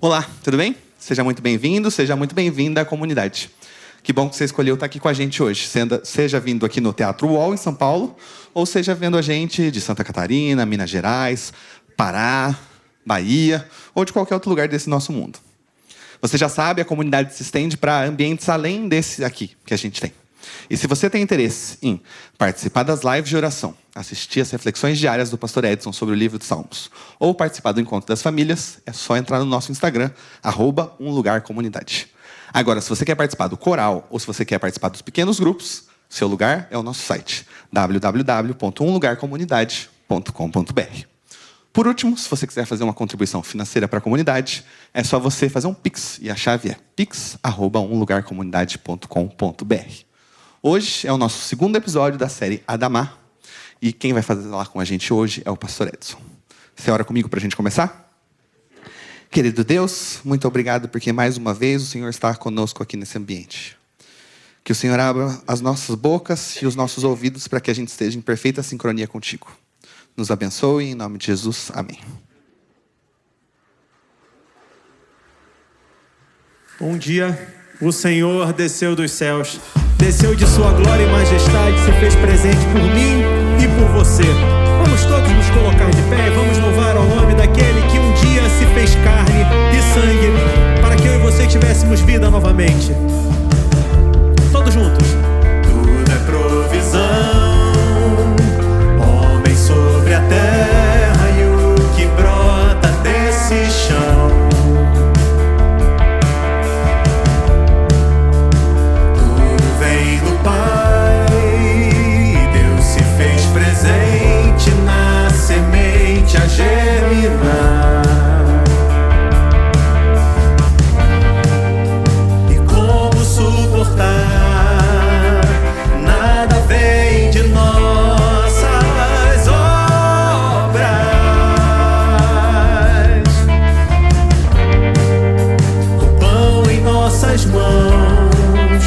Olá, tudo bem? Seja muito bem-vindo, seja muito bem-vinda à comunidade. Que bom que você escolheu estar aqui com a gente hoje, seja vindo aqui no Teatro UOL, em São Paulo, ou seja vendo a gente de Santa Catarina, Minas Gerais, Pará, Bahia, ou de qualquer outro lugar desse nosso mundo. Você já sabe, a comunidade se estende para ambientes além desse aqui que a gente tem. E se você tem interesse em participar das lives de oração, assistir às reflexões diárias do pastor Edson sobre o livro dos Salmos, ou participar do Encontro das Famílias, é só entrar no nosso Instagram, @umlugarcomunidade. Agora, se você quer participar do coral, ou se você quer participar dos pequenos grupos, seu lugar é o nosso site, www.umlugarcomunidade.com.br. Por último, se você quiser fazer uma contribuição financeira para a comunidade, é só você fazer um Pix, e a chave é pix@umlugarcomunidade.com.br. Hoje é o nosso segundo episódio da série Adamá, e quem vai fazer lá com a gente hoje é o pastor Edson. Você ora comigo para a gente começar? Querido Deus, muito obrigado porque mais uma vez o Senhor está conosco aqui nesse ambiente. Que o Senhor abra as nossas bocas e os nossos ouvidos para que a gente esteja em perfeita sincronia contigo. Nos abençoe, em nome de Jesus. Amém. Um dia, o Senhor desceu dos céus, desceu de sua glória e majestade, se fez presente por mim e por você. Vamos todos nos colocar de pé e vamos louvar ao nome daquele que um dia se fez carne e sangue, para que eu e você tivéssemos vida novamente. Todos juntos. Tudo é provisão, homem sobre a terra e o que brota desse chão. Tudo vem do Pai, Deus se fez presente na semente a germinar. E como suportar? Nada vem de nossas obras. O pão em nossas mãos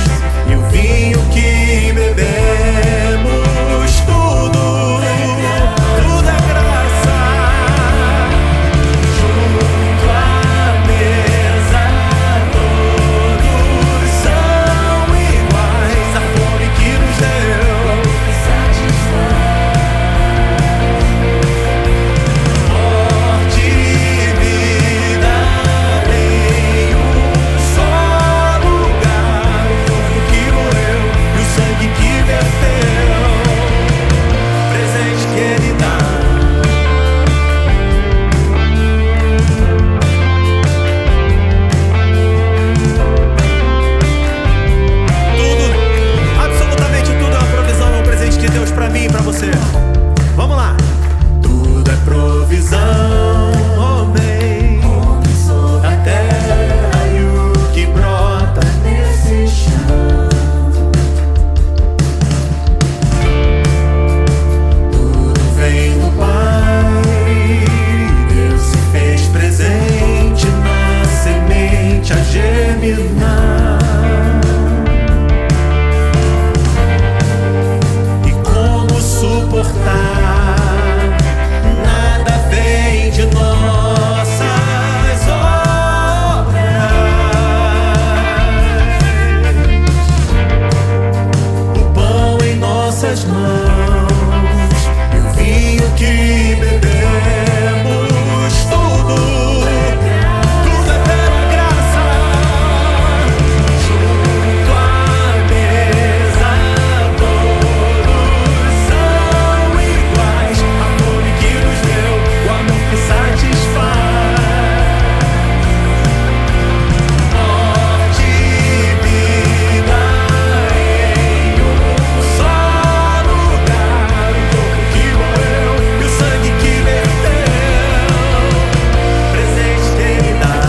e o vinho que bebemos, tudo é graça. Junto à mesa todos são iguais, a fome que nos deu morte e vida em um só lugar, o corpo que morreu e o sangue que verteu, presente que ele dá. Tudo, absolutamente tudo é uma provisão, é um presente de Deus pra mim e pra você. Vamos lá. Tudo é provisão, homem sobre a terra e o que brota nesse chão. Tudo vem do Pai, Deus se fez presente na semente a germinar. E como suportar? Nada vem de nossas obras. O pão em nossas mãos e o vinho que bebemos, tudo é pela graça. Junto à mesa todos são iguais, a fome que nos deu, o amor que satisfaz. Morte e vida em um só lugar, o corpo que morreu e o sangue que verteu, presente que ele dá.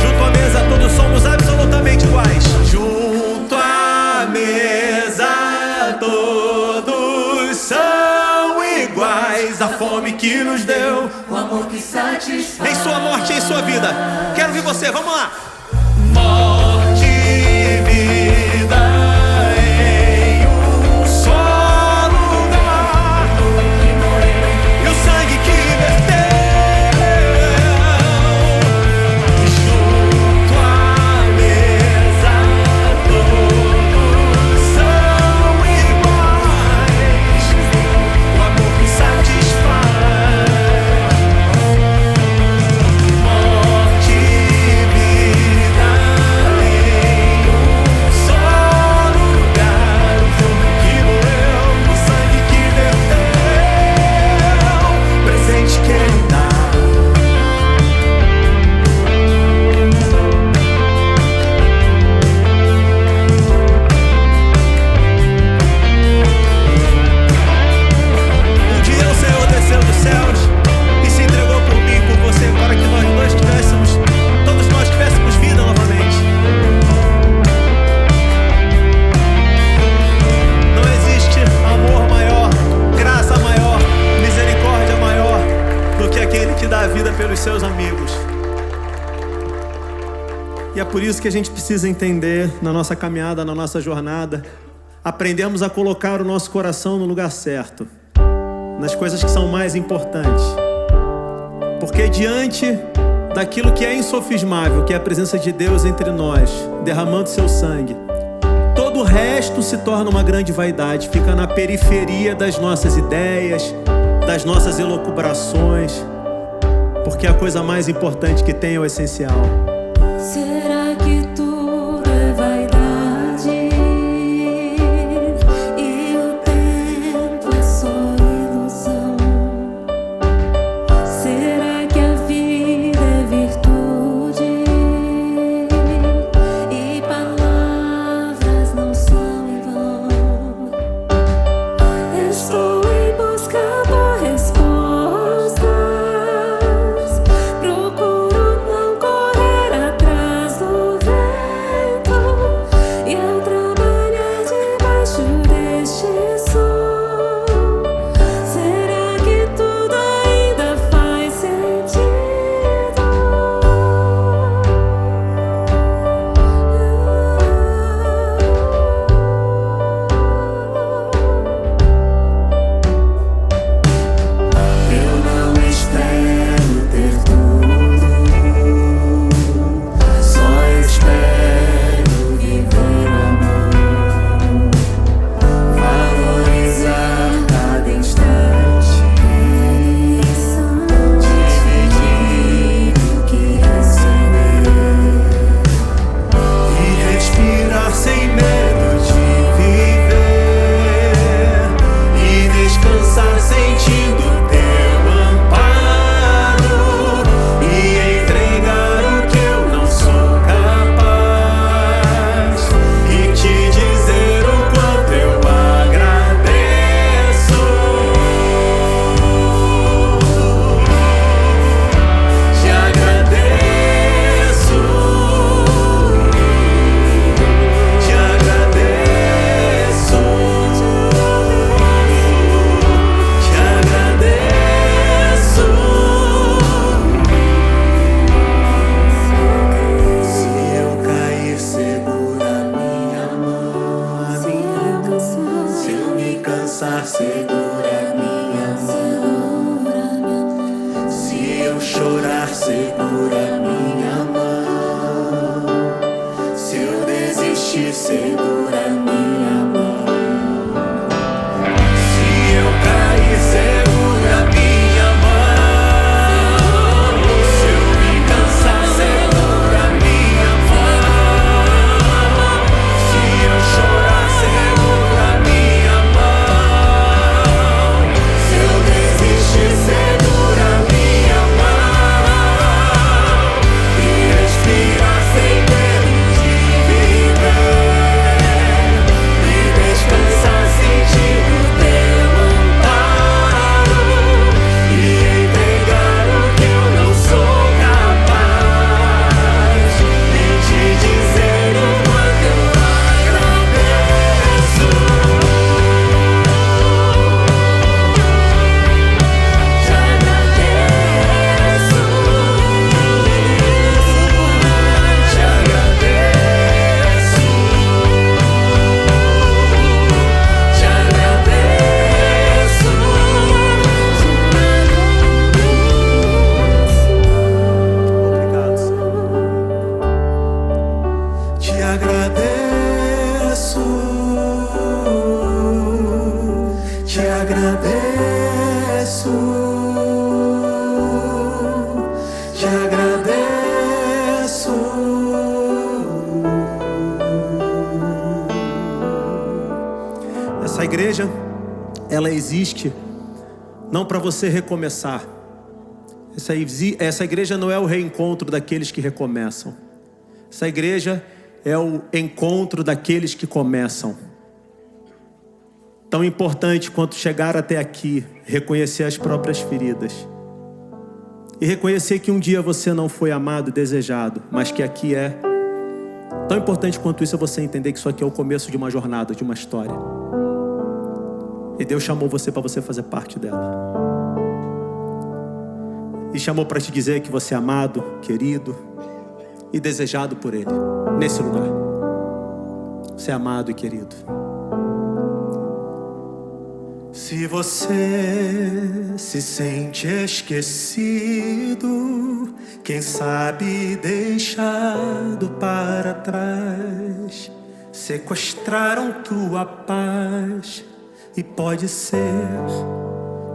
Junto à mesa todos somos absolutamente iguais. Junto à mesa todos são iguais, a fome que nos deu, O amor que satisfaz. em sua morte e em sua vida. Quero ver você, vamos lá. Morte e vida E é por isso que a gente precisa entender na nossa caminhada, na nossa jornada, aprendemos a colocar o nosso coração no lugar certo, nas coisas que são mais importantes. Porque diante daquilo que é insofismável, que é a presença de Deus entre nós, derramando seu sangue, todo o resto se torna uma grande vaidade, fica na periferia das nossas ideias, das nossas elucubrações, porque a coisa mais importante que tem é o essencial. Será que tudo é vaidade e o tempo é só ilusão? Será que a vida é virtude e palavras não são em vão? Estou em busca por respostas, procuro não correr atrás do vento e eu trabalhar debaixo deste sol. Será que tudo ainda faz sentido? Eu não espero ter tudo, só espero viver o amor, valorizar cada instante, dividir o que receber E respirar sem medo de viver e descansar sentindo teu amparo e entregar o que eu não sou capaz e te dizer o quanto eu agradeço. Te agradeço. Te agradeço, te agradeço. Se eu cair, segura minha mão, a minha mão. Se eu me cansar, segura minha mão. Se eu chorar, segura minha mão. Se eu desistir, segura minha mão. Se eu cair, segura minha mão. Se eu me cansar, segura minha mão. Se eu chorar, segura minha mão. Se eu desistir, segura minha mão. E respirar sem medo de viver e descansar sentindo teu amparo e entregar o que eu não sou capaz e te dizer o quanto eu agradeço. Te agradeço. Te agradeço. Te agradeço. Obrigado, Senhor. Te agradeço. Te agradeço. Te agradeço. Essa igreja, ela existe não para você recomeçar. Essa igreja não é o reencontro daqueles que recomeçam. Essa igreja é o encontro daqueles que começam. Tão importante quanto chegar até aqui, reconhecer as próprias feridas. E reconhecer que um dia você não foi amado e desejado, mas que aqui é. Tão importante quanto isso é você entender que isso aqui é o começo de uma jornada, de uma história. E Deus chamou você para você fazer parte dela. E chamou para te dizer que você é amado, querido, e desejado por Ele, nesse lugar. Você é amado e querido. Se você se sente esquecido, quem sabe deixado para trás, sequestraram tua paz e pode ser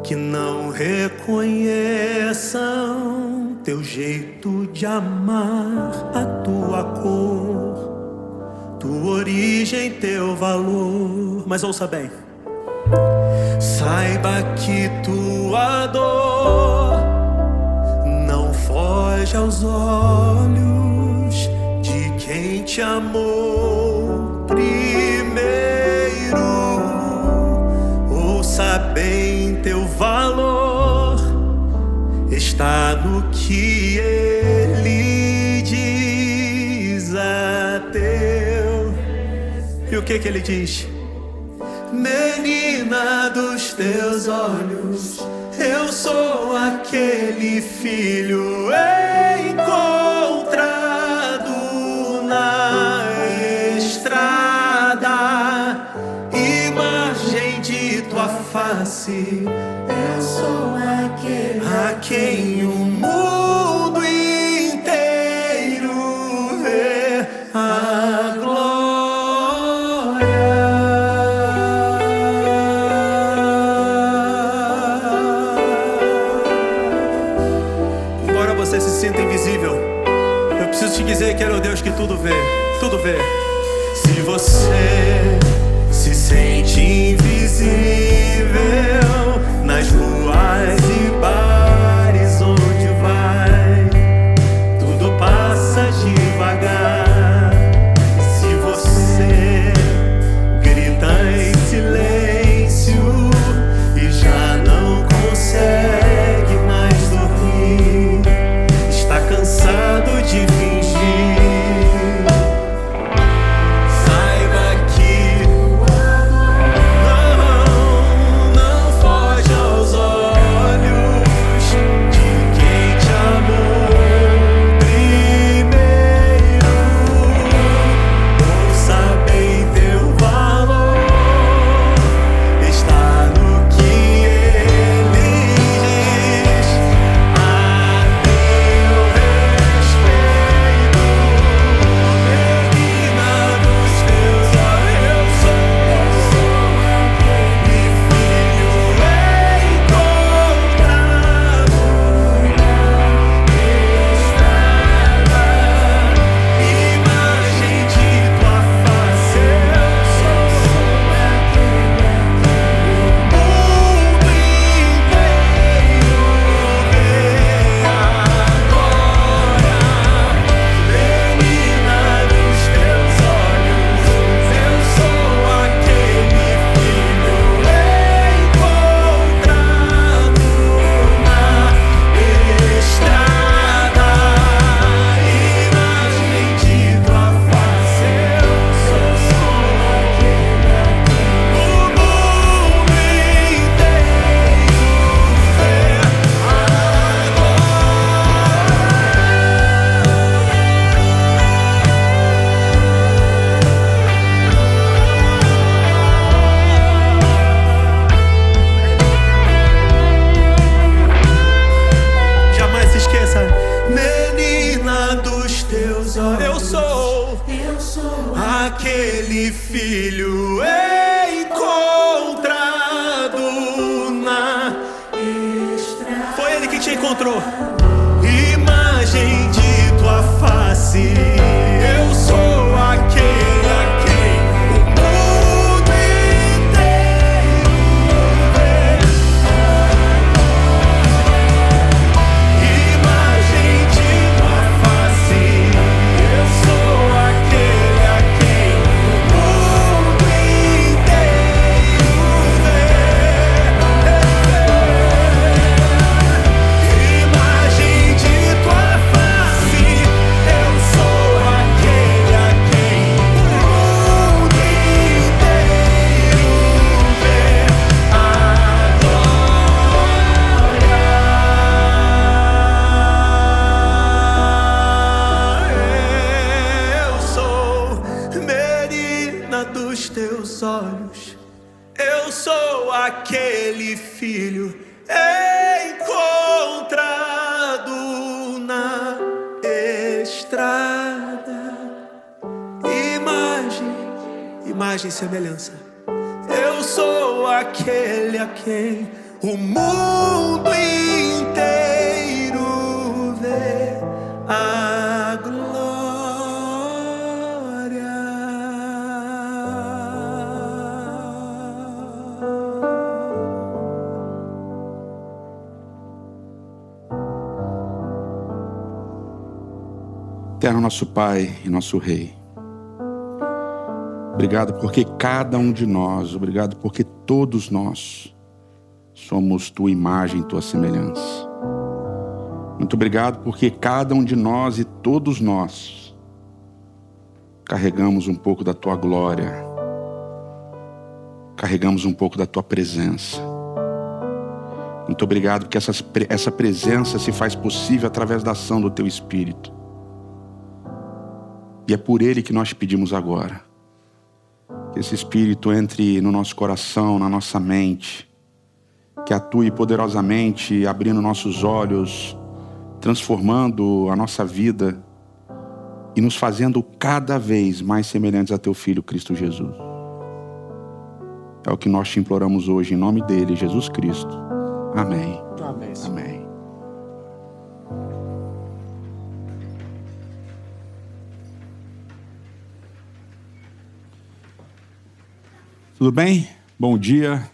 que não reconheçam teu jeito de amar, a tua cor, tua origem, teu valor. Mas ouça bem, saiba que tua dor não foge aos olhos de quem te amou primeiro. Ouça bem, teu valor está no que Ele diz a teu. E o que ele diz? Menina dos teus olhos, eu sou aquele filho encontrado na estrada, imagem de tua face. Eu sou aquele a quem o mundo inteiro vê a glória. Você se sinta invisível, eu preciso te dizer que Ele é o Deus que tudo vê, tudo vê. Se você se sente invisível nas ruas e bares onde vai, tudo passa devagar. Se você grita em silêncio e já não consegue mais dormir, cansado de fingir, saiba que não foge aos olhos de quem te amou primeiro. Ouça bem, teu valor está no que Ele diz a aquele filho encontrado na estrada. Foi Ele que te encontrou. Imagem de tua face. Eu sou aquele a quem o mundo inteiro vê. Imagem de tua face. Eu sou aquele a quem o mundo inteiro vê. Imagem aquele filho encontrado na estrada. Imagem e semelhança. Eu sou aquele a quem o mundo inteiro vê a glória. Eterno nosso Pai e nosso Rei, obrigado porque cada um de nós, obrigado porque todos nós somos tua imagem, tua semelhança. Muito obrigado porque cada um de nós e todos nós carregamos um pouco da tua glória, carregamos um pouco da tua presença. Muito obrigado porque essa presença se faz possível através da ação do teu Espírito. E é por ele que nós pedimos agora. Que esse Espírito entre no nosso coração, na nossa mente. Que atue poderosamente, abrindo nossos olhos, transformando a nossa vida e nos fazendo cada vez mais semelhantes a teu Filho Cristo Jesus. É o que nós te imploramos hoje, em nome dele, Jesus Cristo. Amém. Amém. Amém. Tudo bem? Bom dia,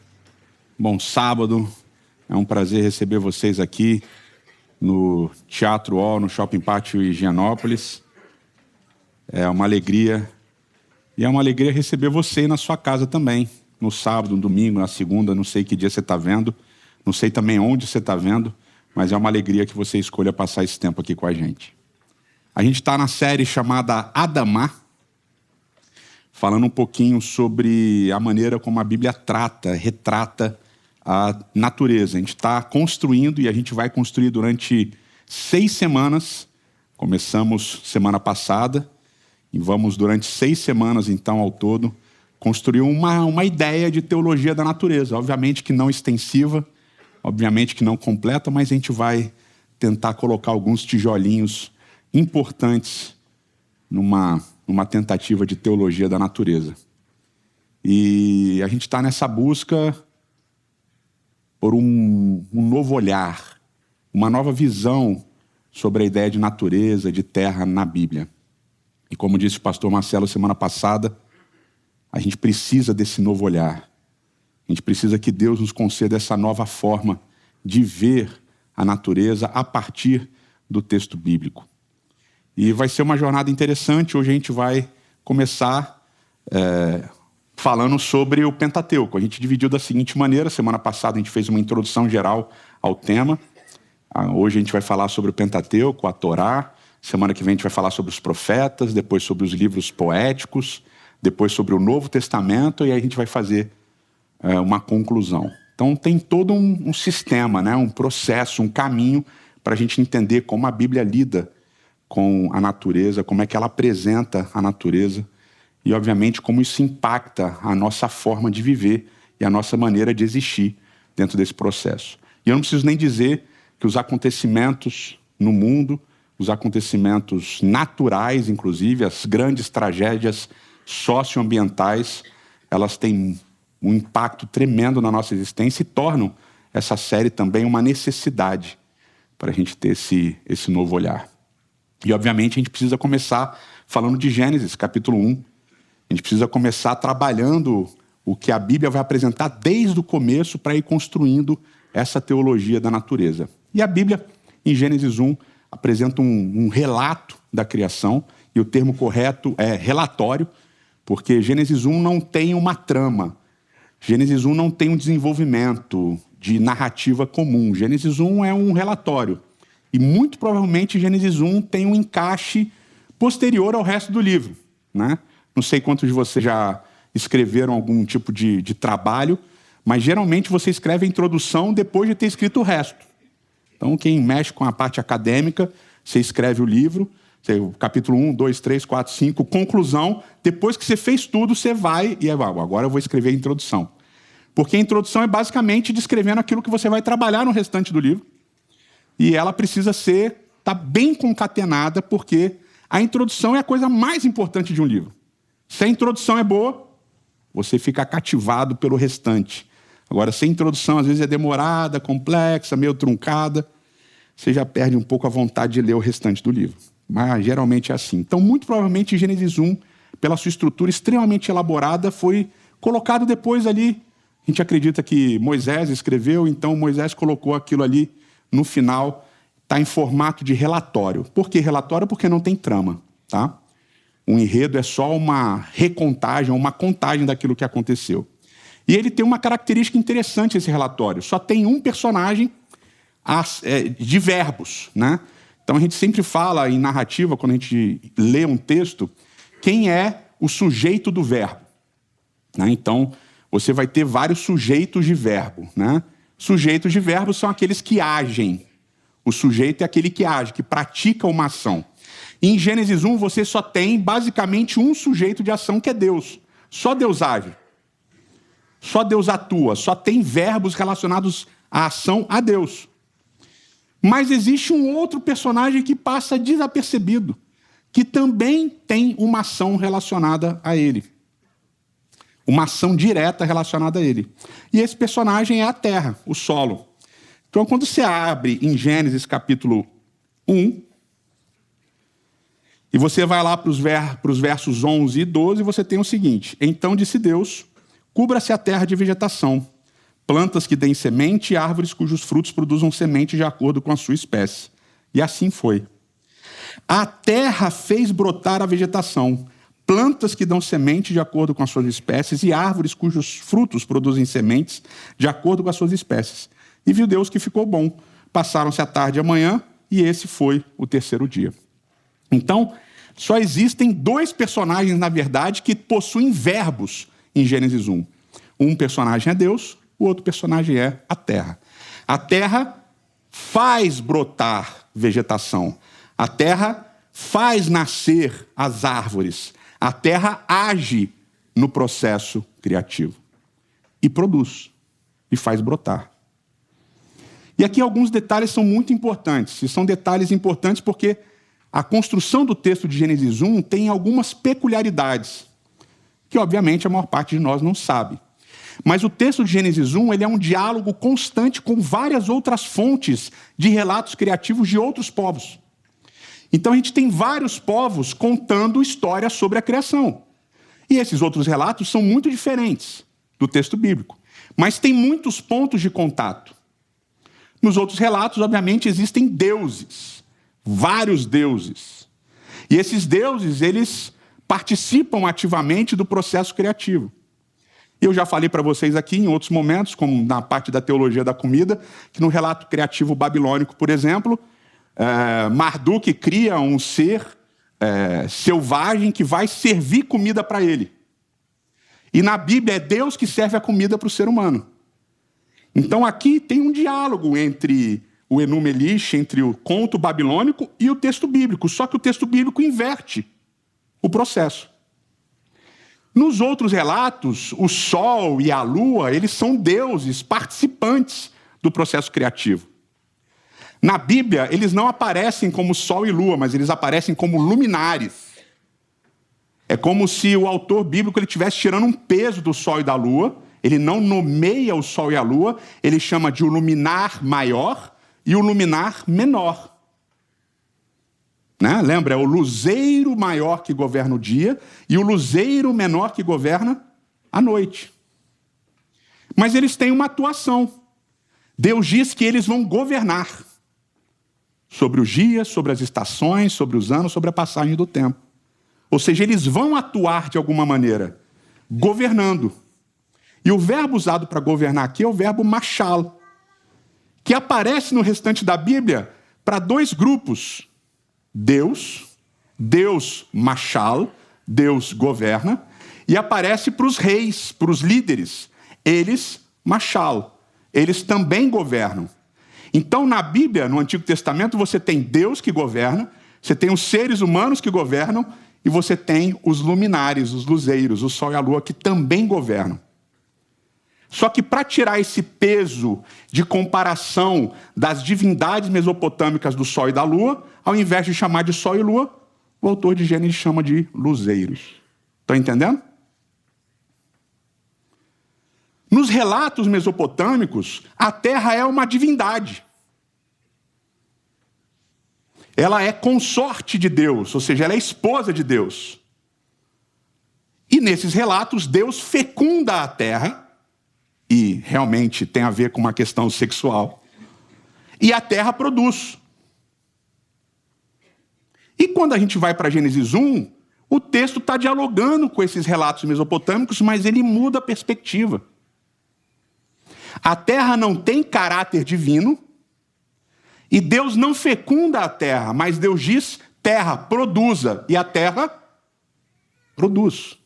bom sábado. É um prazer receber vocês aqui no Teatro UOL, no Shopping Pátio Higienópolis. É uma alegria. E é uma alegria receber você na sua casa também. No sábado, no domingo, na segunda, não sei que dia você está vendo. Não sei também onde você está vendo. Mas é uma alegria que você escolha passar esse tempo aqui com a gente. A gente está na série chamada Adamá, falando um pouquinho sobre a maneira como a Bíblia retrata a natureza. A gente está construindo e a gente vai construir durante 6 semanas. Começamos semana passada e vamos durante 6 semanas, então, ao todo, construir uma ideia de teologia da natureza. Obviamente que não extensiva, obviamente que não completa, mas a gente vai tentar colocar alguns tijolinhos importantes numa tentativa de teologia da natureza. E a gente está nessa busca por um novo olhar, uma nova visão sobre a ideia de natureza, de terra na Bíblia. E como disse o pastor Marcelo semana passada, a gente precisa desse novo olhar. A gente precisa que Deus nos conceda essa nova forma de ver a natureza a partir do texto bíblico. E vai ser uma jornada interessante. Hoje a gente vai começar falando sobre o Pentateuco. A gente dividiu da seguinte maneira: semana passada a gente fez uma introdução geral ao tema. Hoje a gente vai falar sobre o Pentateuco, a Torá. Semana que vem a gente vai falar sobre os profetas, depois sobre os livros poéticos, depois sobre o Novo Testamento, e aí a gente vai fazer uma conclusão. Então tem todo um sistema, né? Um processo, um caminho para a gente entender como a Bíblia lida com a natureza, como é que ela apresenta a natureza e, obviamente, como isso impacta a nossa forma de viver e a nossa maneira de existir dentro desse processo. E eu não preciso nem dizer que os acontecimentos no mundo, os acontecimentos naturais, inclusive, as grandes tragédias socioambientais, elas têm um impacto tremendo na nossa existência e tornam essa série também uma necessidade para a gente ter esse novo olhar. E, obviamente, a gente precisa começar falando de Gênesis, capítulo 1. A gente precisa começar trabalhando o que a Bíblia vai apresentar desde o começo para ir construindo essa teologia da natureza. E a Bíblia, em Gênesis 1, apresenta um relato da criação, e o termo correto é relatório, porque Gênesis 1 não tem uma trama. Gênesis 1 não tem um desenvolvimento de narrativa comum. Gênesis 1 é um relatório. E muito provavelmente Gênesis 1 tem um encaixe posterior ao resto do livro, né? Não sei quantos de vocês já escreveram algum tipo de trabalho, mas geralmente você escreve a introdução depois de ter escrito o resto. Então quem mexe com a parte acadêmica, você escreve o livro, capítulo 1, 2, 3, 4, 5, conclusão. Depois que você fez tudo, você vai e agora eu vou escrever a introdução. Porque a introdução é basicamente descrevendo aquilo que você vai trabalhar no restante do livro. E ela precisa estar bem concatenada, porque a introdução é a coisa mais importante de um livro. Se a introdução é boa, você fica cativado pelo restante. Agora, se a introdução às vezes é demorada, complexa, meio truncada, você já perde um pouco a vontade de ler o restante do livro. Mas geralmente é assim. Então, muito provavelmente, Gênesis 1, pela sua estrutura extremamente elaborada, foi colocado depois ali. A gente acredita que Moisés escreveu, então Moisés colocou aquilo ali no final, está em formato de relatório. Por que relatório? Porque não tem trama, tá? Um enredo é só uma recontagem, uma contagem daquilo que aconteceu. E ele tem uma característica interessante, esse relatório. Só tem um personagem de verbos, né? Então a gente sempre fala em narrativa, quando a gente lê um texto, quem é o sujeito do verbo, né? Então você vai ter vários sujeitos de verbo, né? Sujeitos de verbo são aqueles que agem. O sujeito é aquele que age, que pratica uma ação. Em Gênesis 1 você só tem basicamente um sujeito de ação, que é Deus. Só Deus age. Só Deus atua. Só tem verbos relacionados à ação a Deus. Mas existe um outro personagem que passa desapercebido, que também tem uma ação relacionada a ele. Uma ação direta relacionada a ele. E esse personagem é a terra, o solo. Então, quando você abre em Gênesis capítulo 1, e você vai lá para os versos 11 e 12, você tem o seguinte: então disse Deus, cubra-se a terra de vegetação, plantas que deem semente e árvores cujos frutos produzam semente de acordo com a sua espécie. E assim foi. A terra fez brotar a vegetação, plantas que dão semente de acordo com as suas espécies e árvores cujos frutos produzem sementes de acordo com as suas espécies. E viu Deus que ficou bom. Passaram-se a tarde e a manhã, e esse foi o terceiro dia. Então, só existem dois personagens, na verdade, que possuem verbos em Gênesis 1. Um personagem é Deus, o outro personagem é a terra. A terra faz brotar vegetação. A terra faz nascer as árvores. A terra age no processo criativo. E produz. E faz brotar. E aqui alguns detalhes são muito importantes. E são detalhes importantes porque a construção do texto de Gênesis 1 tem algumas peculiaridades, que obviamente a maior parte de nós não sabe. Mas o texto de Gênesis 1 ele é um diálogo constante com várias outras fontes de relatos criativos de outros povos. Então a gente tem vários povos contando histórias sobre a criação. E esses outros relatos são muito diferentes do texto bíblico. Mas tem muitos pontos de contato. Nos outros relatos, obviamente, existem deuses. Vários deuses. E esses deuses, eles participam ativamente do processo criativo. Eu já falei para vocês aqui em outros momentos, como na parte da teologia da comida, que no relato criativo babilônico, por exemplo, Marduk cria um ser selvagem que vai servir comida para ele. E na Bíblia é Deus que serve a comida para o ser humano. Então aqui tem um diálogo entre o Enuma Elish, entre o conto babilônico e o texto bíblico, só que o texto bíblico inverte o processo. Nos outros relatos, o sol e a lua, eles são deuses participantes do processo criativo. Na Bíblia, eles não aparecem como sol e lua, mas eles aparecem como luminares. É como se o autor bíblico ele estivesse tirando um peso do sol e da lua. Ele não nomeia o sol e a lua, ele chama de o luminar maior e o luminar menor. Né? Lembra, é o luzeiro maior que governa o dia e o luzeiro menor que governa a noite. Mas eles têm uma atuação. Deus diz que eles vão governar sobre os dias, sobre as estações, sobre os anos, sobre a passagem do tempo. Ou seja, eles vão atuar de alguma maneira, governando. E o verbo usado para governar aqui é o verbo machal, que aparece no restante da Bíblia para dois grupos. Deus machal, Deus governa, e aparece para os reis, para os líderes. Eles machal, eles também governam. Então, na Bíblia, no Antigo Testamento, você tem Deus que governa, você tem os seres humanos que governam, e você tem os luminares, os luzeiros, o sol e a lua, que também governam. Só que para tirar esse peso de comparação das divindades mesopotâmicas do Sol e da Lua, ao invés de chamar de Sol e Lua, o autor de Gênesis chama de luzeiros. Estão entendendo? Nos relatos mesopotâmicos, a Terra é uma divindade. Ela é consorte de Deus, ou seja, ela é esposa de Deus. E nesses relatos, Deus fecunda a Terra, e realmente tem a ver com uma questão sexual, e a Terra produz. E quando a gente vai para Gênesis 1, o texto está dialogando com esses relatos mesopotâmicos, mas ele muda a perspectiva. A terra não tem caráter divino, e Deus não fecunda a terra, mas Deus diz, terra, produza, e a terra produz.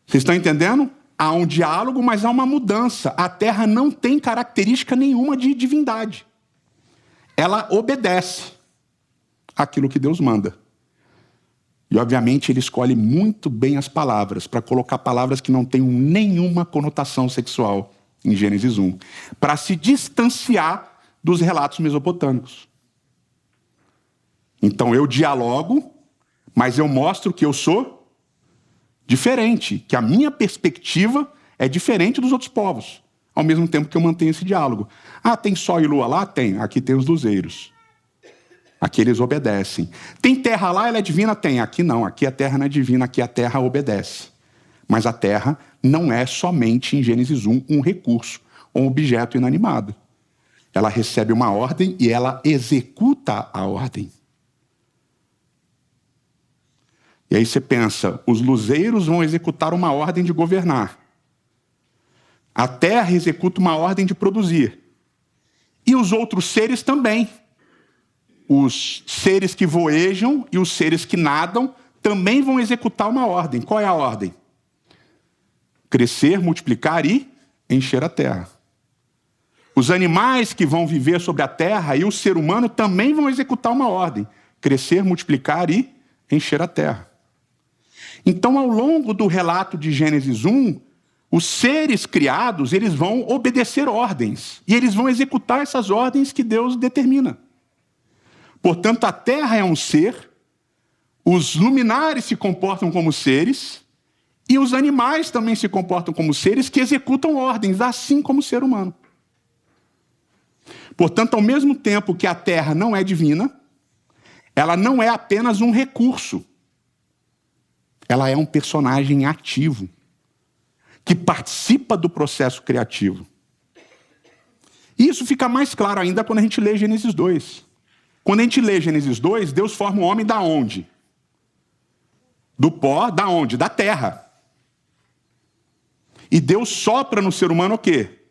Vocês estão entendendo? Há um diálogo, mas há uma mudança. A terra não tem característica nenhuma de divindade. Ela obedece aquilo que Deus manda. E, obviamente, ele escolhe muito bem as palavras, para colocar palavras que não tenham nenhuma conotação sexual em Gênesis 1, para se distanciar dos relatos mesopotâmicos. Então, eu dialogo, mas eu mostro que eu sou diferente, que a minha perspectiva é diferente dos outros povos, ao mesmo tempo que eu mantenho esse diálogo. Ah, tem sol e lua lá? Tem. Aqui tem os luzeiros. Aqui eles obedecem. Tem terra lá, ela é divina? Tem. Aqui não, aqui a terra não é divina, aqui a terra obedece. Mas a terra não é somente, em Gênesis 1, um recurso, um objeto inanimado. Ela recebe uma ordem e ela executa a ordem. E aí você pensa, os luzeiros vão executar uma ordem de governar. A terra executa uma ordem de produzir. E os outros seres também. Os seres que voejam e os seres que nadam também vão executar uma ordem. Qual é a ordem? Crescer, multiplicar e encher a terra. Os animais que vão viver sobre a terra e o ser humano também vão executar uma ordem. Crescer, multiplicar e encher a terra. Então, ao longo do relato de Gênesis 1, os seres criados, eles vão obedecer ordens. E eles vão executar essas ordens que Deus determina. Portanto, a terra é um ser, os luminares se comportam como seres, e os animais também se comportam como seres que executam ordens, assim como o ser humano. Portanto, ao mesmo tempo que a terra não é divina, ela não é apenas um recurso. Ela é um personagem ativo, que participa do processo criativo. E isso fica mais claro ainda quando a gente lê Gênesis 2. Quando a gente lê Gênesis 2, Deus forma o homem da onde? Do pó, da onde? Da terra. E Deus sopra no ser humano o quê?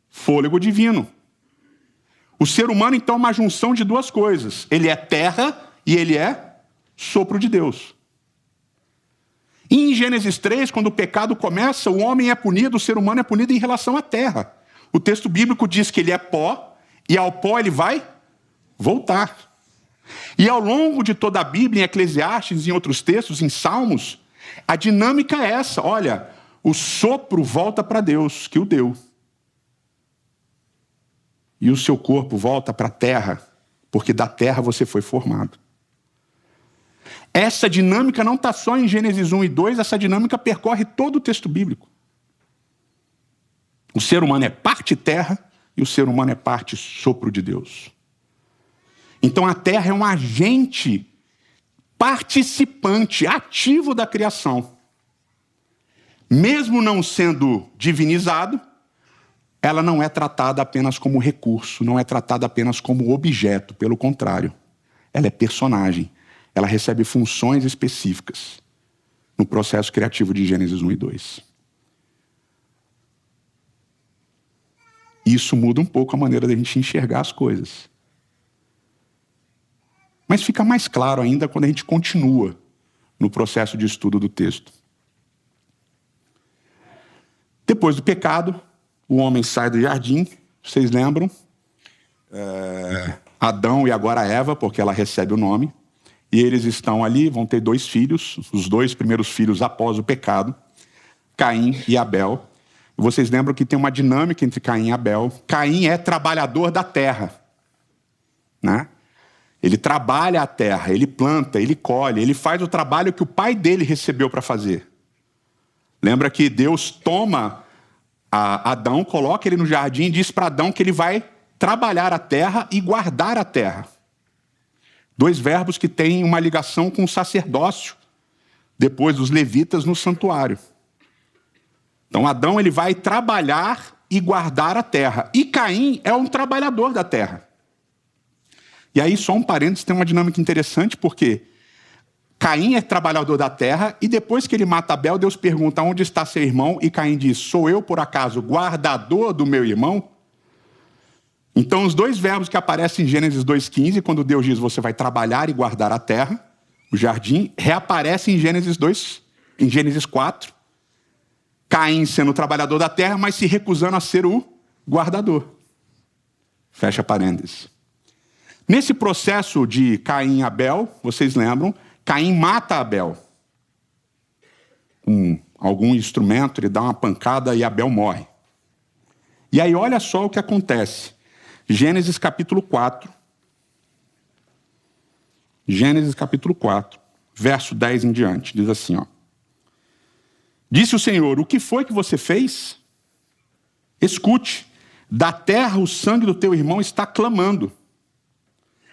Fôlego divino. O ser humano, então, é uma junção de duas coisas. Ele é terra e ele é sopro de Deus. E em Gênesis 3, quando o pecado começa, o homem é punido, o ser humano é punido em relação à terra. O texto bíblico diz que ele é pó, e ao pó ele vai voltar. E ao longo de toda a Bíblia, em Eclesiastes, em outros textos, em Salmos, a dinâmica é essa. Olha, o sopro volta para Deus, que o deu. E o seu corpo volta para a terra, porque da terra você foi formado. Essa dinâmica não está só em Gênesis 1 e 2, essa dinâmica percorre todo o texto bíblico. O ser humano é parte terra e o ser humano é parte sopro de Deus. Então a terra é um agente participante, ativo da criação. Mesmo não sendo divinizado, ela não é tratada apenas como recurso, não é tratada apenas como objeto, pelo contrário. Ela é personagem, ela recebe funções específicas no processo criativo de Gênesis 1 e 2. Isso muda um pouco a maneira da gente enxergar as coisas. Mas fica mais claro ainda quando a gente continua no processo de estudo do texto. Depois do pecado, o homem sai do jardim, vocês lembram? Adão e agora Eva, porque ela recebe o nome. E eles estão ali, vão ter 2 filhos, os 2 primeiros filhos após o pecado, Caim e Abel. Vocês lembram que tem uma dinâmica entre Caim e Abel. Caim é trabalhador da terra, né? Ele trabalha a terra, ele planta, ele colhe, ele faz o trabalho que o pai dele recebeu para fazer. Lembra que Deus toma Adão, coloca ele no jardim e diz para Adão que ele vai trabalhar a terra e guardar a terra. 2 verbos que têm uma ligação com o sacerdócio, depois dos levitas no santuário. Então Adão ele vai trabalhar e guardar a terra. E Caim é um trabalhador da terra. E aí, só um parênteses, tem uma dinâmica interessante, porque Caim é trabalhador da terra, e depois que ele mata Abel, Deus pergunta: onde está seu irmão? E Caim diz: sou eu, por acaso, guardador do meu irmão? Então, os 2 verbos que aparecem em Gênesis 2,15, quando Deus diz: você vai trabalhar e guardar a terra, o jardim, reaparecem em Gênesis 4. Caim sendo o trabalhador da terra, mas se recusando a ser o guardador. Fecha parênteses. Nesse processo de Caim e Abel, vocês lembram, Caim mata Abel. Com algum instrumento, ele dá uma pancada e Abel morre. E aí olha só o que acontece. Gênesis capítulo 4. Gênesis capítulo 4, verso 10 em diante. Diz assim, ó. Disse o Senhor: o que foi que você fez? Escute, da terra o sangue do teu irmão está clamando.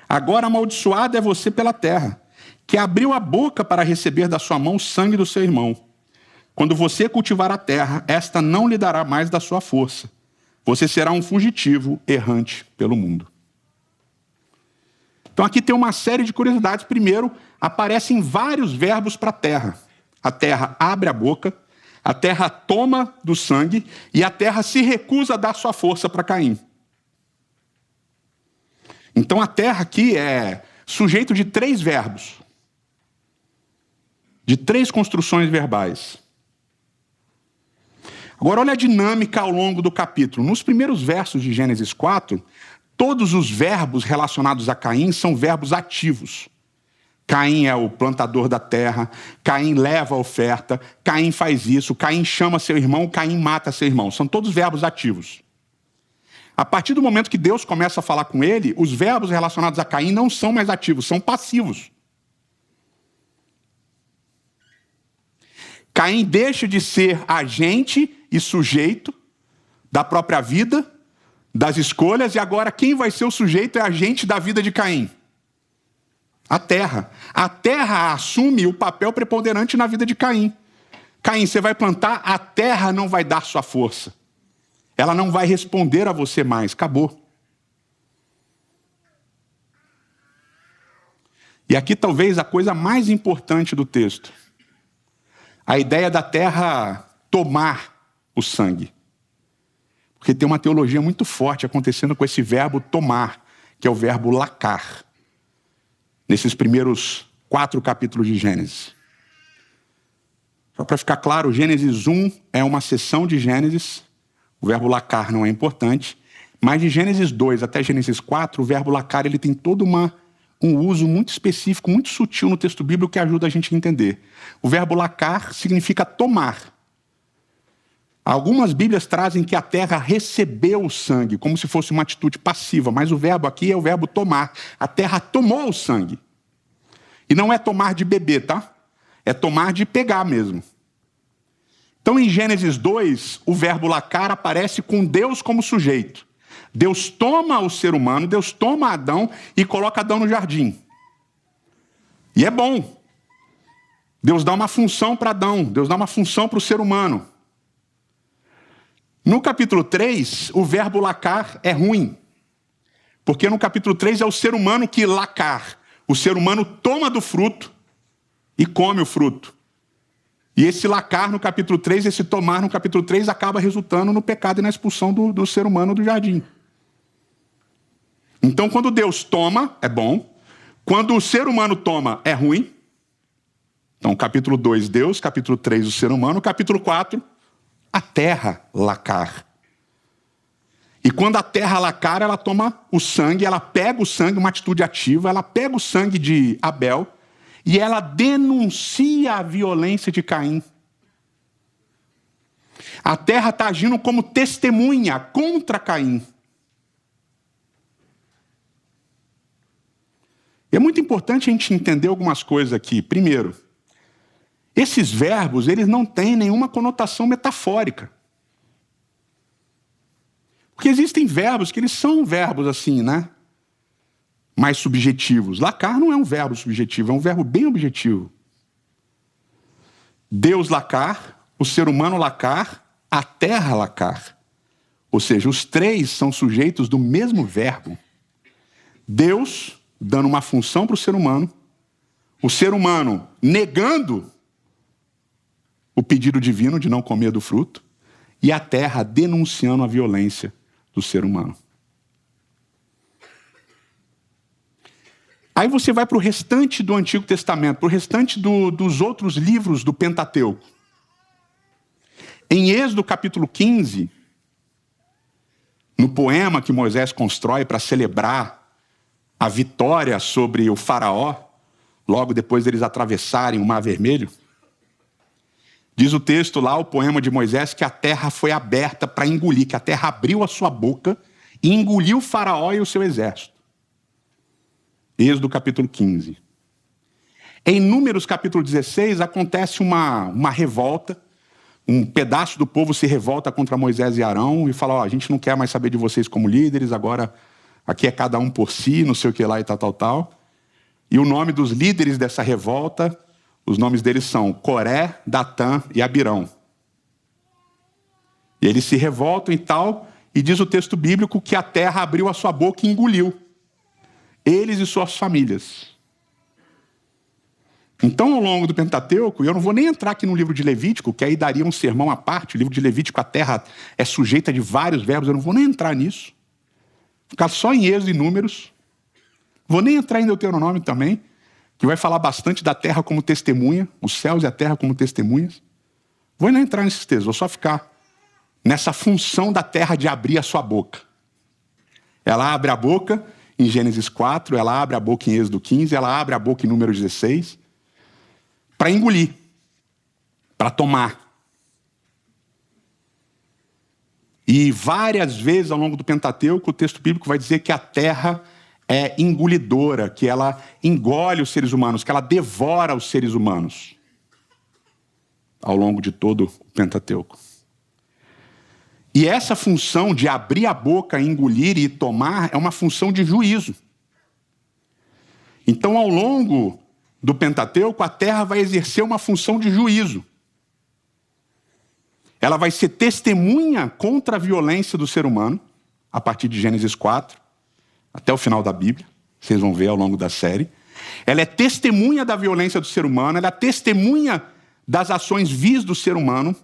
Agora amaldiçoado é você pela terra, que abriu a boca para receber da sua mão o sangue do seu irmão. Quando você cultivar a terra, esta não lhe dará mais da sua força. Você será um fugitivo errante pelo mundo. Então aqui tem uma série de curiosidades. Primeiro, aparecem vários verbos para a terra. A terra abre a boca, a terra toma do sangue e a terra se recusa a dar sua força para Caim. Então a terra aqui é sujeito de 3 verbos, de 3 construções verbais. Agora olha a dinâmica ao longo do capítulo. Nos primeiros versos de Gênesis 4, todos os verbos relacionados a Caim são verbos ativos. Caim é o plantador da terra, Caim leva a oferta, Caim faz isso, Caim chama seu irmão, Caim mata seu irmão. São todos verbos ativos. A partir do momento que Deus começa a falar com ele, os verbos relacionados a Caim não são mais ativos, são passivos. Caim deixa de ser agente e sujeito da própria vida, das escolhas, e agora quem vai ser o sujeito é agente da vida de Caim. A terra. A terra assume o papel preponderante na vida de Caim. Caim, você vai plantar, a terra não vai dar sua força. Ela não vai responder a você mais. Acabou. E aqui talvez a coisa mais importante do texto. A ideia da terra tomar o sangue. Porque tem uma teologia muito forte acontecendo com esse verbo tomar, que é o verbo lacar. Nesses primeiros 4 capítulos de Gênesis. Só para ficar claro, Gênesis 1 é uma seção de Gênesis. O verbo lacar não é importante. Mas de Gênesis 2 até Gênesis 4, o verbo lacar ele tem todo um uso muito específico, muito sutil no texto bíblico que ajuda a gente a entender. O verbo lacar significa tomar. Algumas Bíblias trazem que a terra recebeu o sangue, como se fosse uma atitude passiva, mas o verbo aqui é o verbo tomar. A terra tomou o sangue. E não é tomar de beber, tá? É tomar de pegar mesmo. Então, em Gênesis 2, o verbo lacar aparece com Deus como sujeito. Deus toma o ser humano, Deus toma Adão e coloca Adão no jardim. E é bom. Deus dá uma função para Adão, Deus dá uma função para o ser humano. No capítulo 3, o verbo lacar é ruim. Porque no capítulo 3 é o ser humano que lacar. O ser humano toma do fruto e come o fruto. E esse lacar no capítulo 3, esse tomar no capítulo 3, acaba resultando no pecado e na expulsão do ser humano do jardim. Então, quando Deus toma, é bom. Quando o ser humano toma, é ruim. Então, capítulo 2, Deus. Capítulo 3, o ser humano. Capítulo 4, a terra lacar. E quando a terra lacar, ela toma o sangue, ela pega o sangue, uma atitude ativa, ela pega o sangue de Abel e ela denuncia a violência de Caim. A terra está agindo como testemunha contra Caim. É muito importante a gente entender algumas coisas aqui. Primeiro, esses verbos, eles não têm nenhuma conotação metafórica. Porque existem verbos que eles são verbos assim, né? Mais subjetivos. Lacar não é um verbo subjetivo, é um verbo bem objetivo. Deus lacar, o ser humano lacar, a terra lacar. Ou seja, os três são sujeitos do mesmo verbo. Deus dando uma função para o ser humano negando o pedido divino de não comer do fruto, e a terra denunciando a violência do ser humano. Aí você vai para o restante do Antigo Testamento, para o restante dos outros livros do Pentateuco. Em Êxodo capítulo 15, no poema que Moisés constrói para celebrar a vitória sobre o faraó, logo depois deles atravessarem o Mar Vermelho, diz o texto lá, o poema de Moisés, que a terra foi aberta para engolir, que a terra abriu a sua boca e engoliu o faraó e o seu exército. Êxodo capítulo 15. Em Números capítulo 16, acontece uma revolta, um pedaço do povo se revolta contra Moisés e Arão e fala, a gente não quer mais saber de vocês como líderes, agora aqui é cada um por si, não sei o que lá e tal. E o nome dos líderes dessa revolta, os nomes deles são Coré, Datã e Abirão. E eles se revoltam e tal, e diz o texto bíblico que a terra abriu a sua boca e engoliu eles e suas famílias. Então, ao longo do Pentateuco, e eu não vou nem entrar aqui no livro de Levítico, que aí daria um sermão à parte, o livro de Levítico, a terra é sujeita de vários verbos, eu não vou nem entrar nisso. Ficar só em Êxodo e Números. Vou nem entrar em Deuteronômio também, que vai falar bastante da terra como testemunha, os céus e a terra como testemunhas. Vou nem entrar nesses textos, vou só ficar nessa função da terra de abrir a sua boca. Ela abre a boca em Gênesis 4, ela abre a boca em Êxodo 15, ela abre a boca em Número 16, para engolir, para tomar. E várias vezes ao longo do Pentateuco, o texto bíblico vai dizer que a terra é engolidora, que ela engole os seres humanos, que ela devora os seres humanos. Ao longo de todo o Pentateuco. E essa função de abrir a boca, engolir e tomar é uma função de juízo. Então, ao longo do Pentateuco, a terra vai exercer uma função de juízo. Ela vai ser testemunha contra a violência do ser humano, a partir de Gênesis 4, até o final da Bíblia, vocês vão ver ao longo da série. Ela é testemunha da violência do ser humano, ela é testemunha das ações vis do ser humano.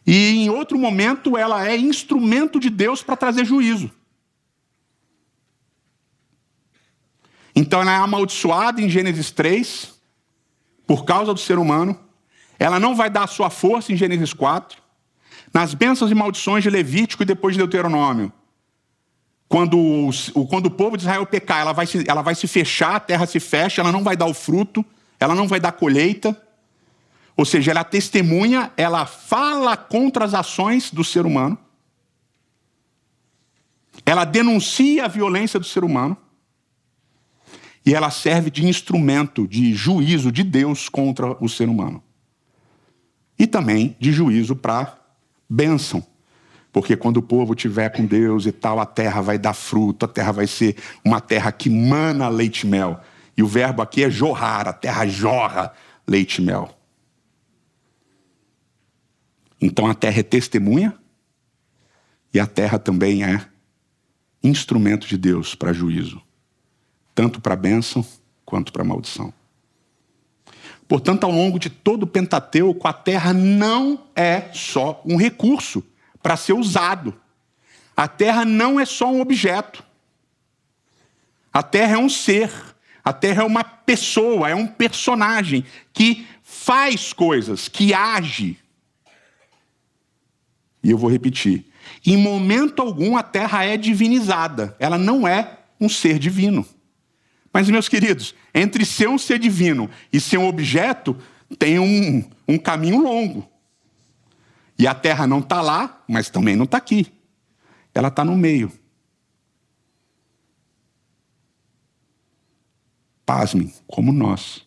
E em outro momento ela é instrumento de Deus para trazer juízo. Então ela é amaldiçoada em Gênesis 3, por causa do ser humano. Ela não vai dar a sua força em Gênesis 4. Nas bênçãos e maldições de Levítico e depois de Deuteronômio. Quando o povo de Israel pecar, ela vai se fechar, a terra se fecha, ela não vai dar o fruto, ela não vai dar colheita. Ou seja, ela testemunha, ela fala contra as ações do ser humano. Ela denuncia a violência do ser humano. E ela serve de instrumento de juízo de Deus contra o ser humano. E também de juízo para bênção. Porque quando o povo estiver com Deus e tal, a terra vai dar fruto, a terra vai ser uma terra que mana leite e mel. E o verbo aqui é jorrar, a terra jorra leite e mel. Então a terra é testemunha e a terra também é instrumento de Deus para juízo. Tanto para bênção quanto para maldição. Portanto, ao longo de todo o Pentateuco, a terra não é só um recurso para ser usado. A terra não é só um objeto. A terra é um ser. A terra é uma pessoa, é um personagem que faz coisas, que age. E eu vou repetir. Em momento algum a terra é divinizada. Ela não é um ser divino. Mas, meus queridos, entre ser um ser divino e ser um objeto, tem um caminho longo. E a terra não está lá, mas também não está aqui. Ela está no meio. Pasmem, como nós.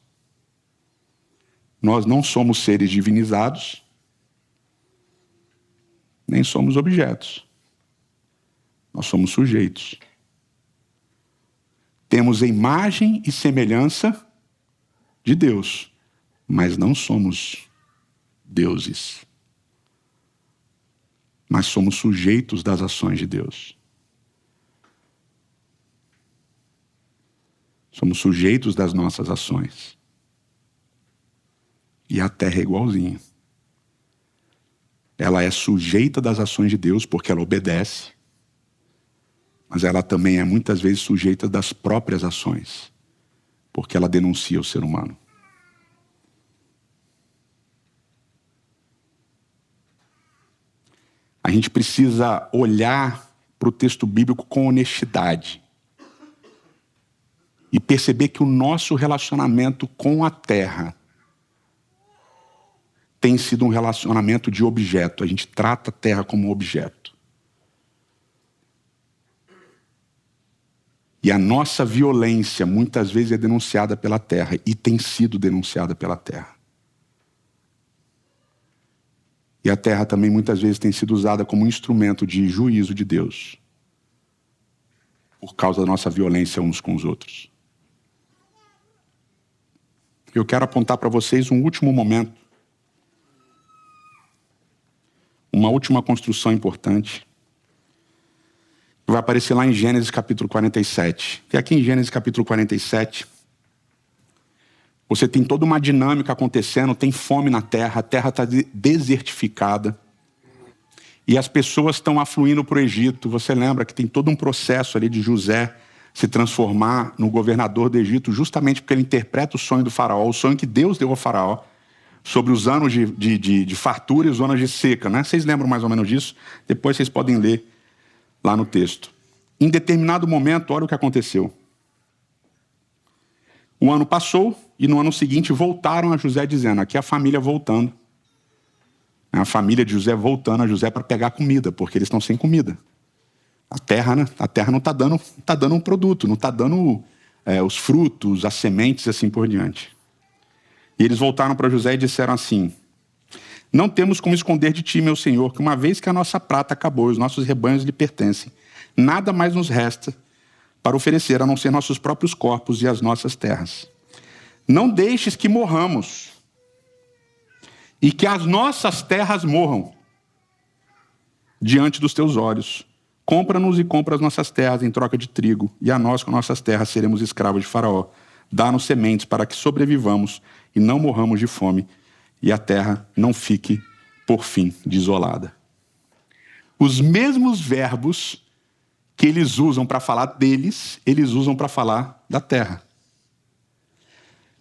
Nós não somos seres divinizados, nem somos objetos. Nós somos sujeitos. Temos a imagem e semelhança de Deus, mas não somos deuses. Mas somos sujeitos das ações de Deus. Somos sujeitos das nossas ações. E a terra é igualzinha. Ela é sujeita das ações de Deus porque ela obedece, mas ela também é muitas vezes sujeita das próprias ações, porque ela denuncia o ser humano. A gente precisa olhar para o texto bíblico com honestidade e perceber que o nosso relacionamento com a terra tem sido um relacionamento de objeto. A gente trata a terra como objeto. E a nossa violência muitas vezes é denunciada pela terra e tem sido denunciada pela terra. E a terra também muitas vezes tem sido usada como instrumento de juízo de Deus, por causa da nossa violência uns com os outros. Eu quero apontar para vocês um último momento, uma última construção importante, que vai aparecer lá em Gênesis capítulo 47. E aqui em Gênesis capítulo 47, você tem toda uma dinâmica acontecendo, tem fome na terra, a terra está desertificada. E as pessoas estão afluindo para o Egito. Você lembra que tem todo um processo ali de José se transformar no governador do Egito, justamente porque ele interpreta o sonho do faraó, o sonho que Deus deu ao faraó, sobre os anos de fartura e os anos de seca, né? Vocês lembram mais ou menos disso? Depois vocês podem ler lá no texto. Em determinado momento, olha o que aconteceu. O ano passou e no ano seguinte voltaram a José dizendo, aqui a família voltando. A família de José voltando a José para pegar comida, porque eles estão sem comida. A terra, né? A terra não está dando um produto, não está dando os frutos, as sementes e assim por diante. E eles voltaram para José e disseram assim, não temos como esconder de ti, meu senhor, que uma vez que a nossa prata acabou e os nossos rebanhos lhe pertencem, nada mais nos resta para oferecer a não ser nossos próprios corpos e as nossas terras. Não deixes que morramos e que as nossas terras morram diante dos teus olhos. Compra-nos e compra as nossas terras em troca de trigo, e a nós com nossas terras seremos escravos de Faraó. Dá-nos sementes para que sobrevivamos e não morramos de fome, e a terra não fique, por fim, desolada. Os mesmos verbos que eles usam para falar deles, eles usam para falar da terra.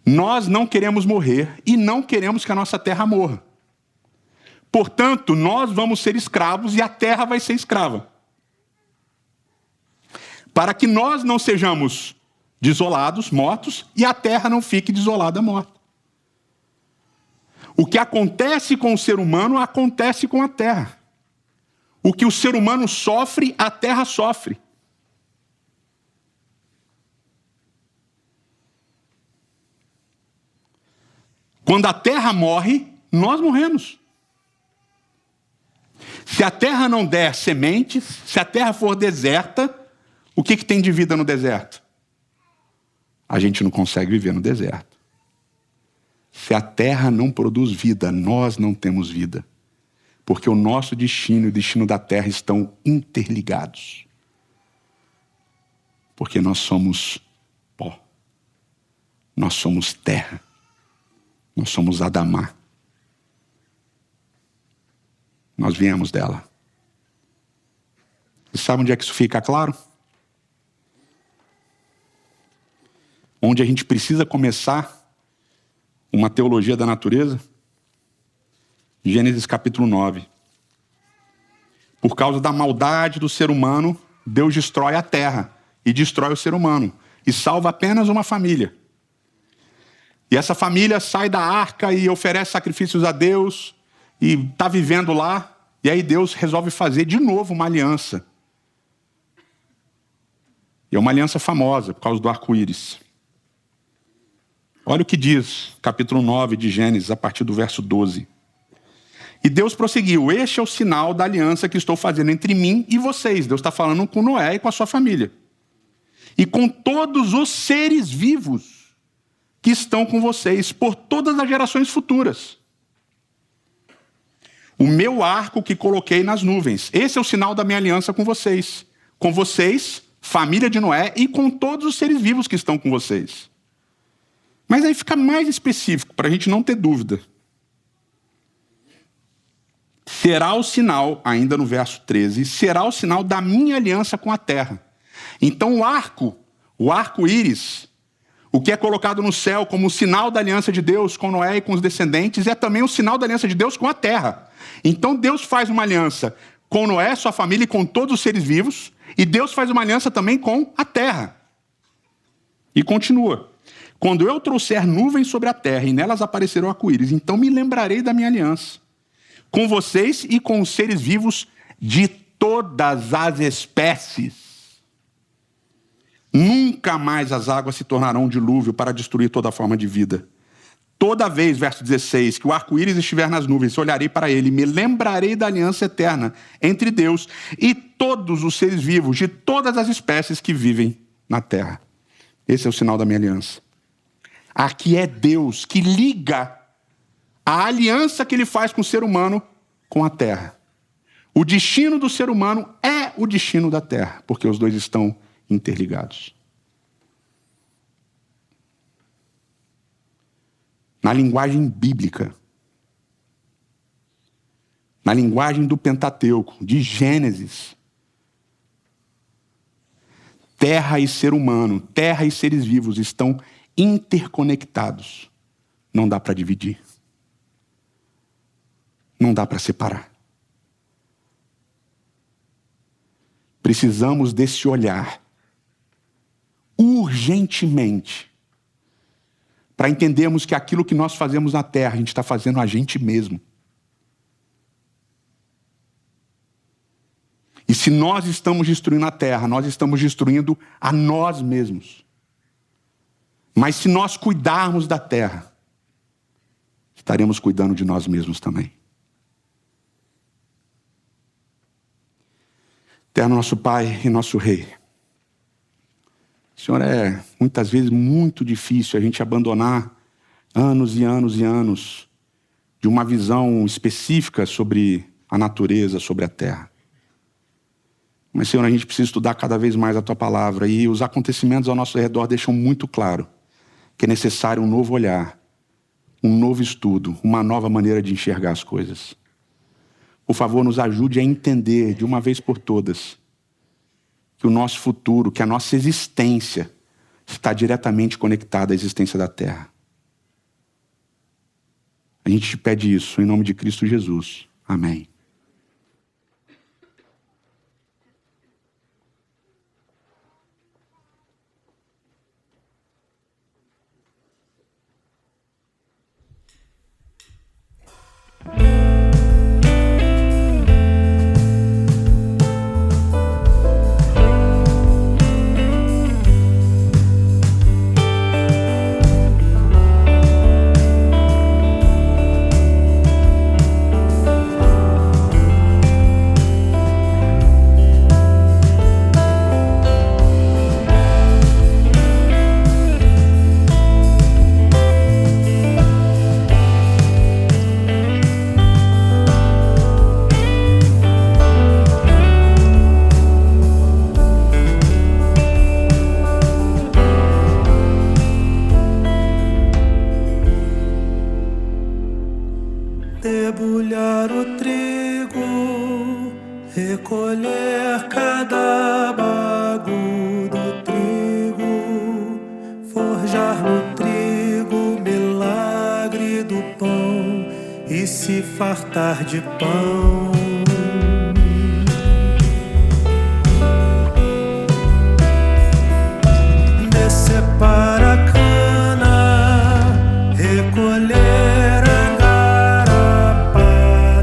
Nós não queremos morrer e não queremos que a nossa terra morra. Portanto, nós vamos ser escravos e a terra vai ser escrava. Para que nós não sejamos desolados, mortos, e a terra não fique desolada, morta. O que acontece com o ser humano, acontece com a terra. O que o ser humano sofre, a terra sofre. Quando a terra morre, nós morremos. Se a terra não der sementes, se a terra for deserta, o que tem de vida no deserto? A gente não consegue viver no deserto. Se a terra não produz vida, nós não temos vida. Porque o nosso destino e o destino da terra estão interligados. Porque nós somos pó. Nós somos terra. Nós somos Adamá. Nós viemos dela. E sabe onde é que isso fica claro? Onde a gente precisa começar uma teologia da natureza? Gênesis capítulo 9. Por causa da maldade do ser humano, Deus destrói a terra e destrói o ser humano e salva apenas uma família. E essa família sai da arca e oferece sacrifícios a Deus, e está vivendo lá, e aí Deus resolve fazer de novo uma aliança. E é uma aliança famosa, por causa do arco-íris. Olha o que diz, capítulo 9 de Gênesis, a partir do verso 12. E Deus prosseguiu: este é o sinal da aliança que estou fazendo entre mim e vocês. Deus está falando com Noé e com a sua família. E com todos os seres vivos que estão com vocês, por todas as gerações futuras. O meu arco que coloquei nas nuvens. Esse é o sinal da minha aliança com vocês. Com vocês, família de Noé, e com todos os seres vivos que estão com vocês. Mas aí fica mais específico, para a gente não ter dúvida. Será o sinal, ainda no verso 13, será o sinal da minha aliança com a terra. Então o arco-íris, o que é colocado no céu como o sinal da aliança de Deus com Noé e com os descendentes, é também o sinal da aliança de Deus com a terra. Então Deus faz uma aliança com Noé, sua família e com todos os seres vivos, e Deus faz uma aliança também com a terra. E continua: quando eu trouxer nuvens sobre a terra e nelas aparecerão arco-íris, então me lembrarei da minha aliança com vocês e com os seres vivos de todas as espécies. Nunca mais as águas se tornarão um dilúvio para destruir toda forma de vida. Toda vez, verso 16, que o arco-íris estiver nas nuvens, olharei para ele e me lembrarei da aliança eterna entre Deus e todos os seres vivos de todas as espécies que vivem na terra. Esse é o sinal da minha aliança. Aqui é Deus que liga a aliança que ele faz com o ser humano com a terra. O destino do ser humano é o destino da terra, porque os dois estão interligados. Na linguagem bíblica, na linguagem do Pentateuco, de Gênesis, terra e ser humano, terra e seres vivos estão interconectados. Não dá para dividir. Não dá para separar. Precisamos desse olhar urgentemente para entendermos que aquilo que nós fazemos na terra, a gente está fazendo a gente mesmo. E se nós estamos destruindo a terra, nós estamos destruindo a nós mesmos. Mas se nós cuidarmos da terra, estaremos cuidando de nós mesmos também. Eterno nosso Pai e nosso Rei, Senhor, é muitas vezes muito difícil a gente abandonar anos e anos e anos de uma visão específica sobre a natureza, sobre a terra. Mas, Senhor, a gente precisa estudar cada vez mais a Tua palavra, e os acontecimentos ao nosso redor deixam muito claro que é necessário um novo olhar, um novo estudo, uma nova maneira de enxergar as coisas. Por favor, nos ajude a entender de uma vez por todas que o nosso futuro, que a nossa existência está diretamente conectada à existência da terra. A gente te pede isso em nome de Cristo Jesus. Amém. Debulhar o trigo, recolher cada bago do trigo, forjar no trigo milagre do pão e se fartar de pão. Descer para a cana, recolher a garapa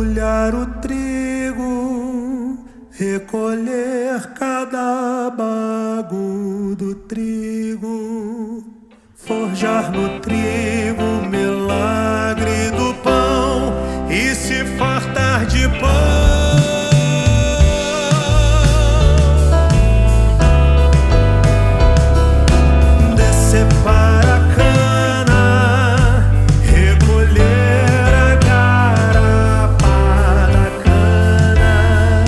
debulhar o trigo, recolher cada bago do trigo, forjar no trigo o milagre do pão e se fartar de pão. Descer para a cana, recolher a garapa da cana,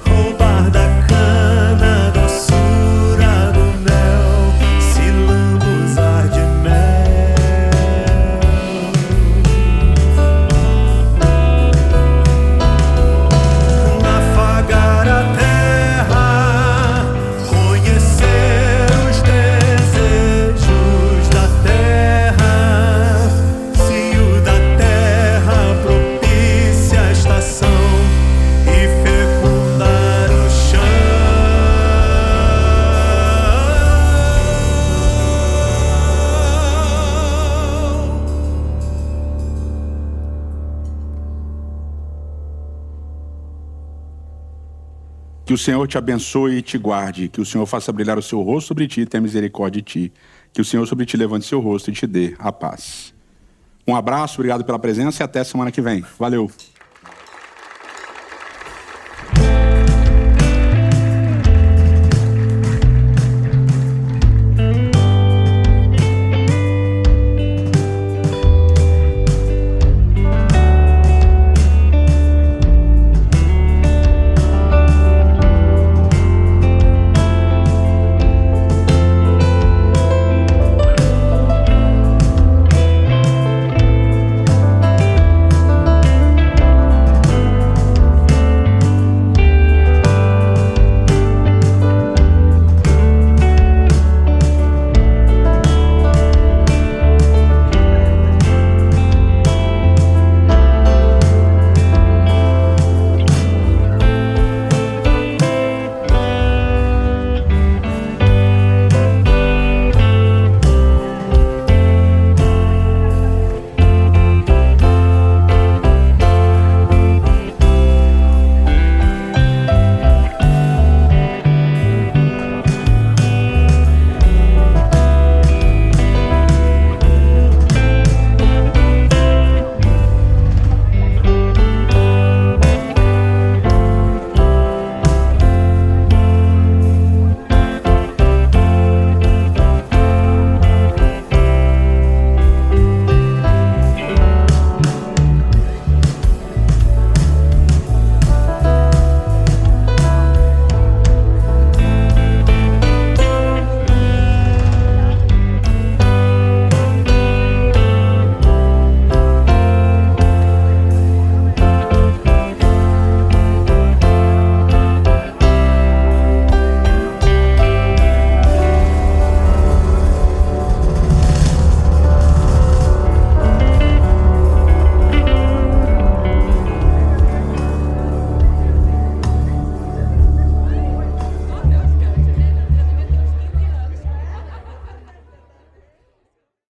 roubar da cana a doçura do mel, se lambuzar de mel. Afagar a terra, conhecer os desejos da terra, se o da terra propicia a estação e fecundar o chão. Que o Senhor te abençoe e te guarde. Que o Senhor faça brilhar o seu rosto sobre ti e tenha misericórdia de ti. Que o Senhor sobre ti levante seu rosto e te dê a paz. Um abraço, obrigado pela presença e até semana que vem. Valeu!